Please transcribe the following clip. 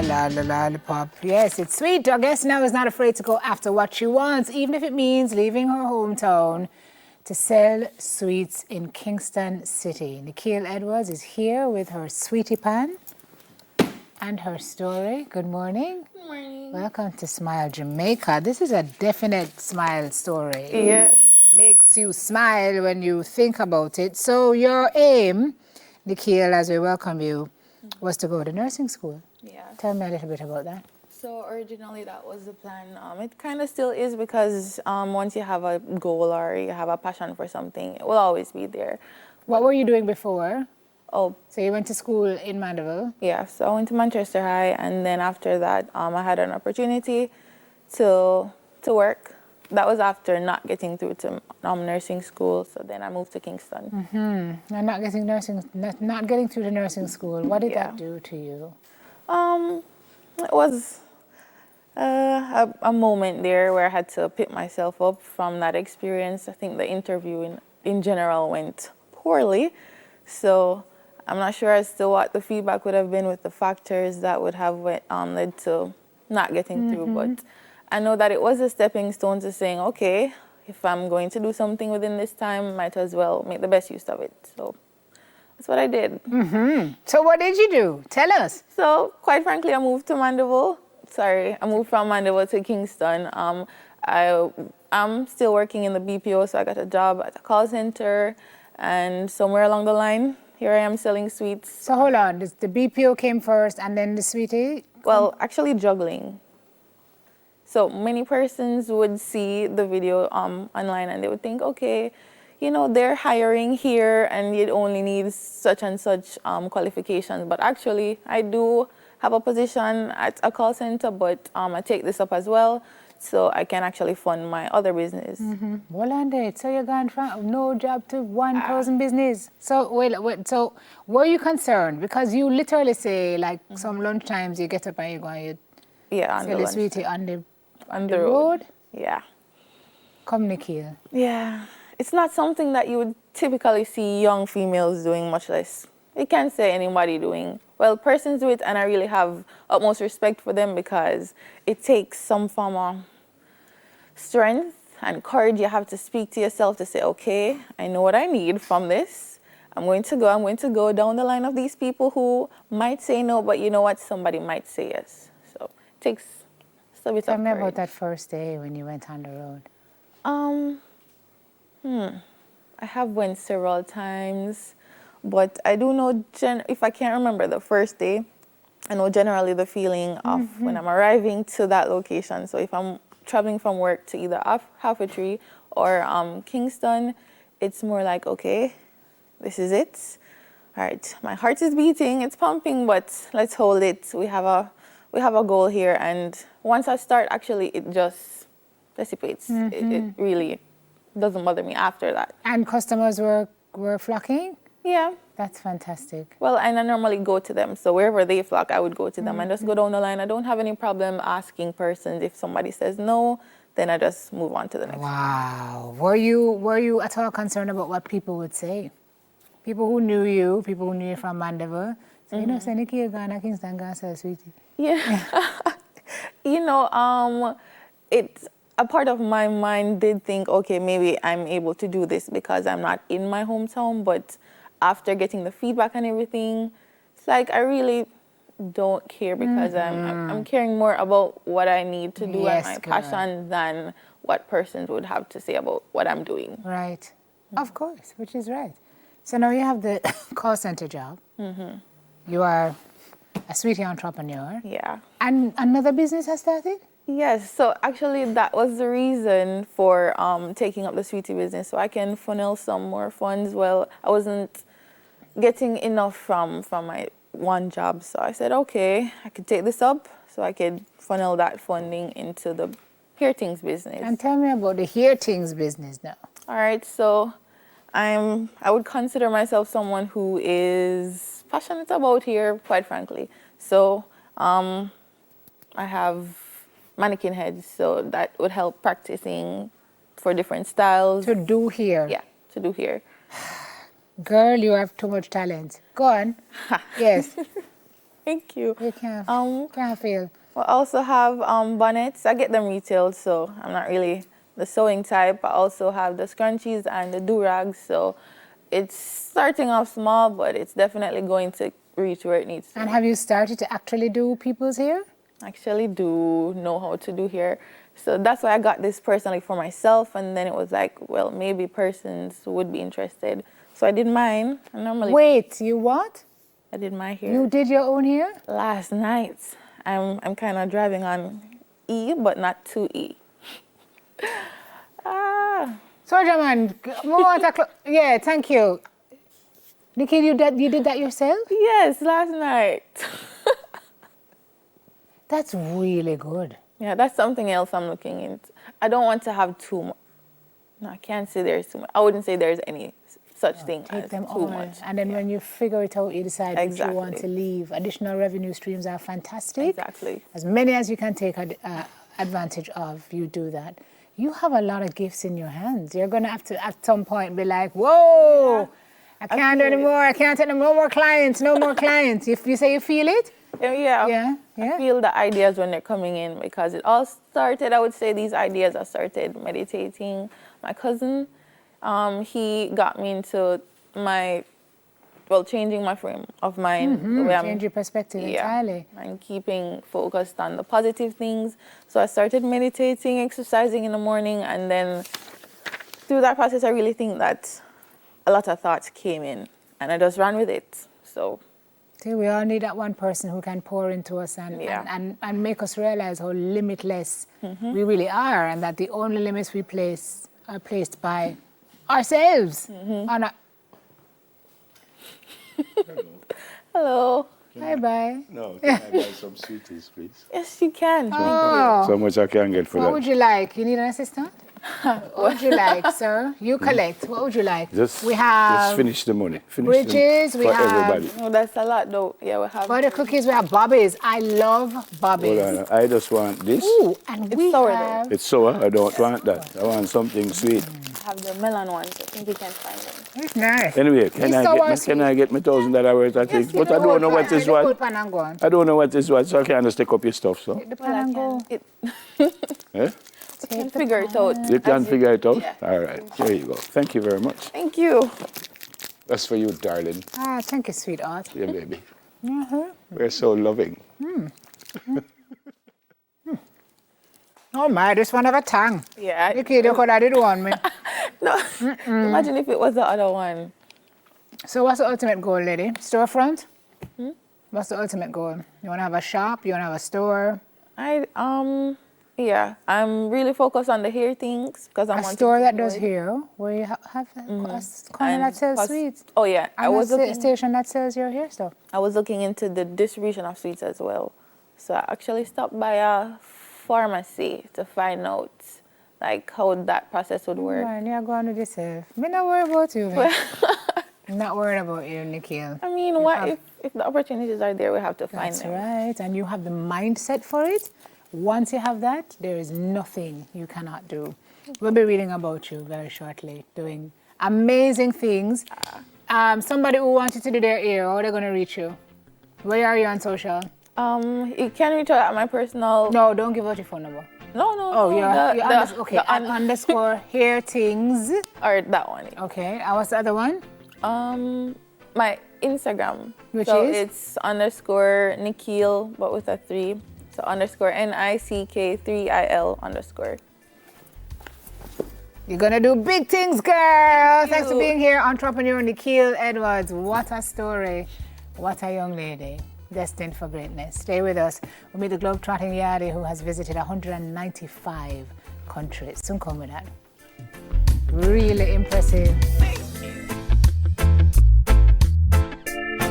The lollipop. Yes, it's sweet. Our guest now is not afraid to go after what she wants, even if it means leaving her hometown to sell sweets in Kingston City. Nickeil Edwards is here with her sweetie pan and her story. Good morning. Good morning. Welcome to Smile Jamaica. This is a definite smile story. Yeah. Makes you smile when you think about it. So your aim, Nickeil, as we welcome you, was to go to nursing school. Yeah. Tell me a little bit about that. So originally that was the plan. It kind of still is because once you have a goal or you have a passion for something, it will always be there. What were you doing before? Oh, So you went to school in Mandeville? yeah. So I went to Manchester High, and then after that, I had an opportunity to work. That was after not getting through to nursing school. So then I moved to Kingston. Mm-hmm. And not getting through to nursing school. What did that do to you? It was a moment there where I had to pick myself up from that experience. I think the interview in general went poorly. So I'm not sure as to what the feedback would have been with the factors that would have led to not getting through. But I know that it was a stepping stone to saying, okay, if I'm going to do something within this time, might as well make the best use of it. So that's what I did. Mm-hmm. So what did you do? Tell us. So quite frankly, I moved to Mandeville. I moved from Mandeville to Kingston. I'm still working in the BPO, so I got a job at a call center, and somewhere along the line, here I am selling sweets. So hold on, the BPO came first and then the sweetie? Well, actually juggling. So many persons would see the video online and they would think, okay, you know, they're hiring here and you'd only need such and such qualifications. But actually, I do have a position at a call center, but I take this up as well so I can actually fund my other business. Mm-hmm. Well, and so you're going from no job to 1,000 business. So wait, so were you concerned? Because you literally say, like, some lunch times you get up and you go and you sell the sweetie on the road? Yeah. Come, Nickeil. Yeah. It's not something that you would typically see young females doing, much less. You can't say anybody doing. Well, persons do it, and I really have utmost respect for them because it takes some form of strength and courage. You have to speak to yourself to say, okay, I know what I need from this. I'm going to go down the line of these people who might say no, but you know what? Somebody might say yes. So it takes a bit of courage. Tell me about that first day when you went on the road. I have went several times, but I do know, if I can't remember the first day, I know generally the feeling of when I'm arriving to that location. So if I'm traveling from work to either Half-a-Tree or Kingston, it's more like, okay, this is it. All right, my heart is beating, it's pumping, but let's hold it. We have a goal here, and once I start, actually, it just dissipates. It really doesn't bother me after that. And customers were flocking? Yeah. That's fantastic. Well, and I normally go to them. So wherever they flock, I would go to them and just go down the line. I don't have any problem asking persons. If somebody says no, then I just move on to the next. Wow. Were you at all concerned about what people would say? People who knew you from Mandeville, so you know, say Nickeil gone to Kingston, gone sell sweetie. Yeah. You know, it's a part of my mind did think, okay, maybe I'm able to do this because I'm not in my hometown, but after getting the feedback and everything, it's like I really don't care because I'm caring more about what I need to do and my passion than what persons would have to say about what I'm doing. Right. Of course, which is right. So now you have the call center job. You are a sweetie entrepreneur. Yeah. And another business has started? Yes, so actually that was the reason for taking up the sweetie business, so I can funnel some more funds. Well, I wasn't getting enough from my one job, so I said, okay, I could take this up so I could funnel that funding into the hair things business. And tell me about the hair things business now. All right, so I would consider myself someone who is passionate about hair, quite frankly. So I have mannequin heads, so that would help practicing for different styles. To do hair? Yeah, to do hair. Girl, you have too much talent. Go on. Yes. Thank you. You can't feel. We also have bonnets. I get them retailed, so I'm not really the sewing type. I also have the scrunchies and the do-rags, so it's starting off small, but it's definitely going to reach where it needs to. And have you started to actually do people's hair? Actually do know how to do hair. So that's why I got this personally for myself, and then it was like, well, maybe persons would be interested. So I did mine. I normally Wait, you what? I did my hair You did your own hair? last night. I'm kind of driving on E, but not too E. Soldier man, yeah, thank you. Nickeil, you did that yourself? Yes, last night. That's really good. Yeah, that's something else I'm looking into. I don't want to have too much. No, I can't say there's too much. I wouldn't say there's any such thing Take as them too all, much. and then when you figure it out, you decide what you want to leave. Additional revenue streams are fantastic. Exactly. As many as you can take advantage of, you do that. You have a lot of gifts in your hands. You're going to have to, at some point, be like, whoa, I can't do anymore. I can't take no more clients, no more clients. If you say you feel it? Yeah. I feel the ideas when they're coming in, because it all started, I would say these ideas, I started meditating. My cousin, he got me into changing my frame of mind. The way Change your perspective entirely. And keeping focused on the positive things. So I started meditating, exercising in the morning, and then through that process, I really think that a lot of thoughts came in, and I just ran with it. So. See, we all need that one person who can pour into us and make us realize how limitless we really are, and that the only limits we place are placed by ourselves. Hello. Hi, bye. No, can I buy some sweeties, please? Yes, you can. So much I can get for What that. would you like? You need an assistant? What would you like, sir? You collect. What would you like? We have just finish the money. Bridges. We have everybody. Oh, that's a lot, though. Yeah, we have butter cookies. We have bobbies. I love bobbies. Hold on, I just want this. Ooh, and we sour, have. It's sour. I don't want that. I want something sweet. I have the melon ones. I think you can find them. It's nice. Anyway, can I get my $1,000 worth of things? But I don't know what is what. I don't know what is what, so I can't just take up your stuff. So. The pan and go. Eh? You can figure it out. You can figure it out? Yeah. All right. There you go. Thank you very much. Thank you. That's for you, darling. Ah, thank you, sweetheart. Yeah, baby. We're so loving. Oh my, this one have a tongue. Yeah. Okay, look what I did one, man. No. Imagine if it was the other one. So what's the ultimate goal, lady? Storefront? What's the ultimate goal? You want to have a shop? You want to have a store? Yeah, I'm really focused on the hair things because I'm a store that does hair, where you have a corner that sells sweets. Oh yeah, I was a station that sells your hair stuff. I was looking into the distribution of sweets as well, so I actually stopped by a pharmacy to find out like how that process would work. Man, you're going to yourself. I'm not worried about you, man. I'm not worried about you, Nickeil. I mean, what if the opportunities are there? We have to find them. That's right, and you have the mindset for it. Once you have that, there is nothing you cannot do. We'll be reading about you very shortly, doing amazing things. Somebody who wanted to do their ear, how are they going to reach you? Where are you on social? You can reach out at my personal... No, don't give out your phone number. No. Oh, okay. Underscore hair things. Or that one. Okay, and what's the other one? My Instagram. Which so is? It's underscore Nickeil, but with a 3. So underscore NICK3IL_. You're gonna do big things, girl. Thanks for being here, entrepreneur Nickeil Edwards. What a story. What a young lady. Destined for greatness. Stay with us. We'll meet the globe-trotting yardie who has visited 195 countries. Soon come with that. Really impressive.